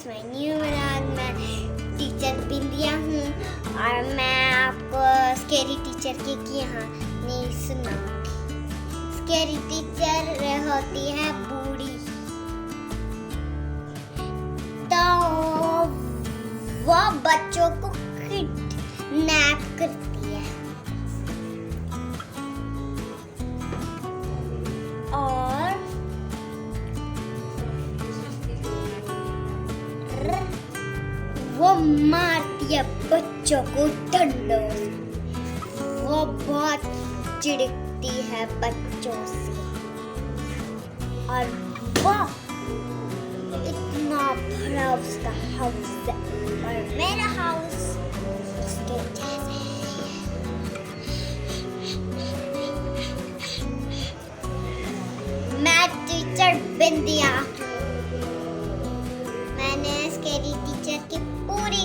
Guys, मैं new vlog में teacher बिंदिया हूँ और मैं आपको स्केरी टीचर की कहानी सुनाऊंगी। स्केरी टीचर होती है बूढ़ी, तो वो बच्चों को किडनैप करती है और वो मारती है बच्चों को डंडों से। वो बहुत चिढ़ती है बच्चों से और वो इतना बड़ा उसका हाउस है और मेरा हाउस उसके जैसे है। मैं टीचर बिंदिया हूँ। मैंने स्केरी टीचर की पूरी